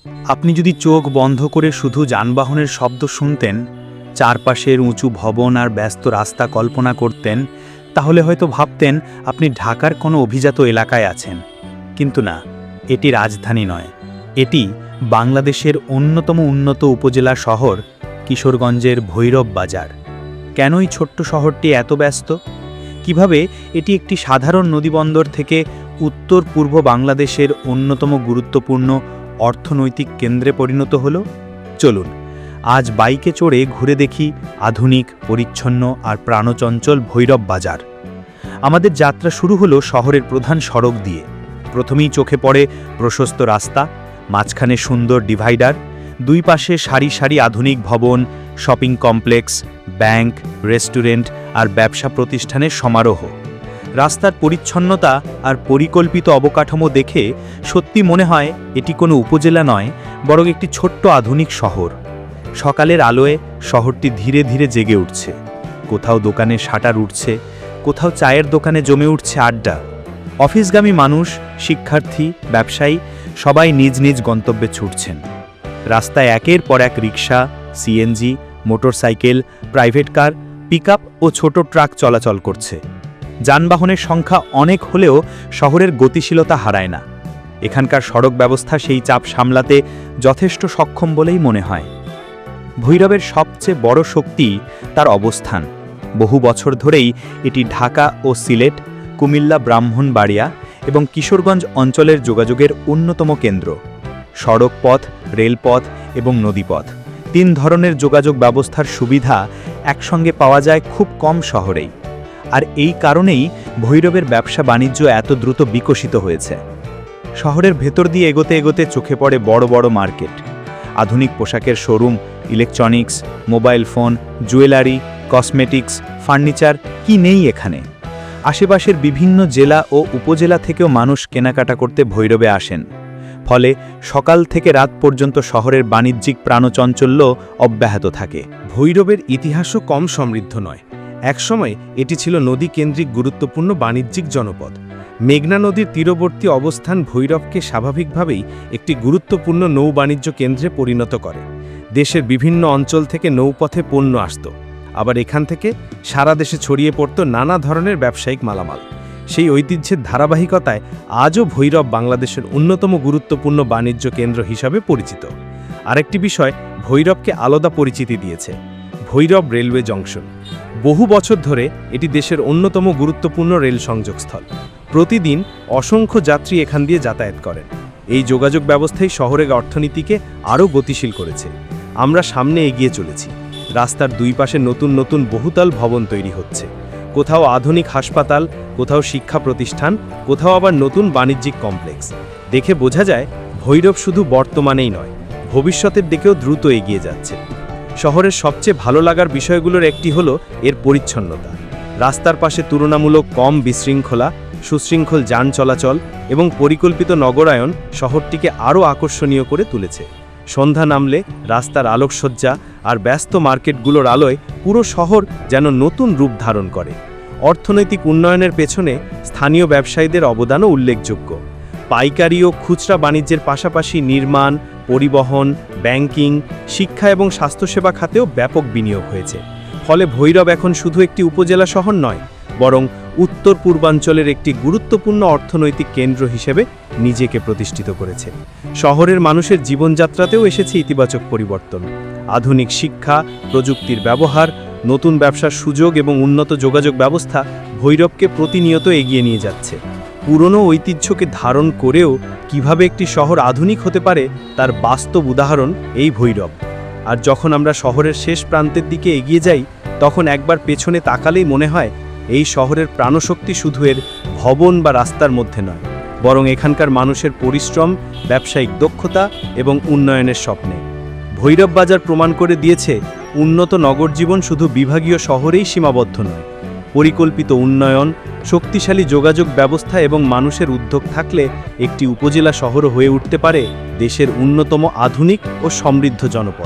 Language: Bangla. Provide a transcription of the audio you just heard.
আপনি যদি চোখ বন্ধ করে শুধু যানবাহনের শব্দ শুনতেন, চারপাশের উঁচু ভবন আর ব্যস্ত রাস্তা কল্পনা করতেন, তাহলে হয়তো ভাবতেন আপনি ঢাকার কোনো অভিজাত এলাকায় আছেন। কিন্তু না, এটি রাজধানী নয়, এটি বাংলাদেশের অন্যতম উন্নত উপজেলা শহর কিশোরগঞ্জের ভৈরব বাজার। কেন এই ছোট্ট শহরটি এত ব্যস্ত? কিভাবে এটি একটি সাধারণ নদীবন্দর থেকে উত্তর পূর্ব বাংলাদেশের অন্যতম গুরুত্বপূর্ণ অর্থনৈতিক কেন্দ্রে পরিণত হলো? চলুন আজ বাইকে চড়ে ঘুরে দেখি আধুনিক, পরিচ্ছন্ন আর প্রাণচঞ্চল ভৈরব বাজার। আমাদের যাত্রা শুরু হলো শহরের প্রধান সড়ক দিয়ে। প্রথমেই চোখে পড়ে প্রশস্ত রাস্তা, মাঝখানে সুন্দর ডিভাইডার, দুই পাশে সারি সারি আধুনিক ভবন, শপিং কমপ্লেক্স, ব্যাংক, রেস্টুরেন্ট আর ব্যবসা প্রতিষ্ঠানের সমারোহ। রাস্তার পরিচ্ছন্নতা আর পরিকল্পিত অবকাঠামো দেখে সত্যি মনে হয় এটি কোনো উপজেলা নয়, বরং একটি ছোট্ট আধুনিক শহর। সকালের আলোয় শহরটি ধীরে ধীরে জেগে উঠছে। কোথাও দোকানে শাটার উঠছে, কোথাও চায়ের দোকানে জমে উঠছে আড্ডা। অফিসগামী মানুষ, শিক্ষার্থী, ব্যবসায়ী সবাই নিজ নিজ গন্তব্যে ছুটছেন। রাস্তায় একের পর এক rickshaw, CNG, motorcycle, private car, pickup ও ছোট ট্রাক চলাচল করছে। যানবাহনের সংখ্যা অনেক হলেও শহরের গতিশীলতা হারায় না। এখানকার সড়ক ব্যবস্থা সেই চাপ সামলাতে যথেষ্ট সক্ষম বলেই মনে হয়। ভৈরবের সবচেয়ে বড় শক্তি তার অবস্থান। বহু বছর ধরেই এটি ঢাকা ও সিলেট, কুমিল্লা, ব্রাহ্মণবাড়িয়া এবং কিশোরগঞ্জ অঞ্চলের যোগাযোগের অন্যতম কেন্দ্র। সড়ক পথ, রেলপথ এবং নদীপথ, তিন ধরনের যোগাযোগ ব্যবস্থার সুবিধা একসঙ্গে পাওয়া যায় খুব কম শহরেই। আর এই কারণেই ভৈরবের ব্যবসা বাণিজ্য এত দ্রুত বিকশিত হয়েছে। শহরের ভেতর দিয়ে এগোতে এগোতে চোখে পড়ে বড় বড় মার্কেট, আধুনিক পোশাকের showroom, electronics, mobile phone, jewellery, cosmetics, furniture, কি নেই এখানে। আশেপাশের বিভিন্ন জেলা ও উপজেলা থেকেও মানুষ কেনাকাটা করতে ভৈরবে আসেন। ফলে সকাল থেকে রাত পর্যন্ত শহরের বাণিজ্যিক প্রাণচঞ্চল্য অব্যাহত থাকে। ভৈরবের ইতিহাসও কম সমৃদ্ধ নয়। একসময় এটি ছিল নদীকেন্দ্রিক গুরুত্বপূর্ণ বাণিজ্যিক জনপদ। মেঘনা নদীর তীরবর্তী অবস্থান ভৈরবকে স্বাভাবিকভাবেই একটি গুরুত্বপূর্ণ নৌবাণিজ্য কেন্দ্রে পরিণত করে। দেশের বিভিন্ন অঞ্চল থেকে নৌপথে পণ্য আসত, আবার এখান থেকে সারা দেশে ছড়িয়ে পড়ত নানা ধরনের ব্যবসায়িক মালামাল। সেই ঐতিহ্যের ধারাবাহিকতায় আজও ভৈরব বাংলাদেশের অন্যতম গুরুত্বপূর্ণ বাণিজ্য কেন্দ্র হিসাবে পরিচিত। আরেকটি বিষয় ভৈরবকে আলাদা পরিচিতি দিয়েছে, ভৈরব রেলওয়ে জংশন। বহু বছর ধরে এটি দেশের অন্যতম গুরুত্বপূর্ণ রেল সংযোগস্থল। প্রতিদিন অসংখ্য যাত্রী এখান দিয়ে যাতায়াত করেন। এই যোগাযোগ ব্যবস্থাই শহরের অর্থনীতিকে আরও গতিশীল করেছে। আমরা সামনে এগিয়ে চলেছি। রাস্তার দুই পাশে নতুন নতুন বহুতল ভবন তৈরি হচ্ছে। কোথাও আধুনিক হাসপাতাল, কোথাও শিক্ষা প্রতিষ্ঠান, কোথাও আবার নতুন বাণিজ্যিক কমপ্লেক্স। দেখে বোঝা যায় ভৈরব শুধু বর্তমানেই নয়, ভবিষ্যতের দিকেও দ্রুত এগিয়ে যাচ্ছে। শহরের সবচেয়ে ভালো লাগার বিষয়গুলোর একটি হলো এর পরিচ্ছন্নতা। রাস্তার পাশে তুলনামূলক কম বিশৃঙ্খলা, সুশৃঙ্খল যান চলাচল এবং পরিকল্পিত নগরায়ন শহরটিকে আরও আকর্ষণীয় করে তুলেছে। সন্ধ্যা নামলে রাস্তার আলোকসজ্জা আর ব্যস্ত মার্কেটগুলোর আলোয় পুরো শহর যেন নতুন রূপ ধারণ করে। অর্থনৈতিক উন্নয়নের পেছনে স্থানীয় ব্যবসায়ীদের অবদানও উল্লেখযোগ্য। পাইকারি ও খুচরা বাণিজ্যের পাশাপাশি নির্মাণ, পরিবহন, ব্যাংকিং, শিক্ষা এবং স্বাস্থ্যসেবা খাতেও ব্যাপক বিনিয়োগ হয়েছে। ফলে ভৈরব এখন শুধু একটি উপজেলা শহর নয়, বরং উত্তর পূর্বাঞ্চলের একটি গুরুত্বপূর্ণ অর্থনৈতিক কেন্দ্র হিসেবে নিজেকে প্রতিষ্ঠিত করেছে। শহরের মানুষের জীবনযাত্রাতেও এসেছে ইতিবাচক পরিবর্তন। আধুনিক শিক্ষা, প্রযুক্তির ব্যবহার, নতুন ব্যবসার সুযোগ এবং উন্নত যোগাযোগ ব্যবস্থা ভৈরবকে প্রতিনিয়ত এগিয়ে নিয়ে যাচ্ছে। পুরনো ঐতিহ্যকে ধারণ করেও কিভাবে একটি শহর আধুনিক হতে পারে তার বাস্তব উদাহরণ এই ভৈরব। আর যখন আমরা শহরের শেষ প্রান্তের দিকে এগিয়ে যাই, তখন একবার পেছনে তাকালেই মনে হয় এই শহরের প্রাণশক্তি শুধু এর ভবন বা রাস্তার মধ্যে নয়, বরং এখানকার মানুষের পরিশ্রম, ব্যবসায়িক দক্ষতা এবং উন্নয়নের স্বপ্নে। ভৈরব বাজার প্রমাণ করে দিয়েছে উন্নত নগর জীবন শুধু বিভাগীয় শহরেই সীমাবদ্ধ নয়। পরিকল্পিত উন্নয়ন, শক্তিশালী যোগাযোগ ব্যবস্থা এবং মানুষের উদ্যোগ থাকলে একটি উপজেলা শহরও হয়ে উঠতে পারে দেশের অন্যতম আধুনিক ও সমৃদ্ধ জনপদ।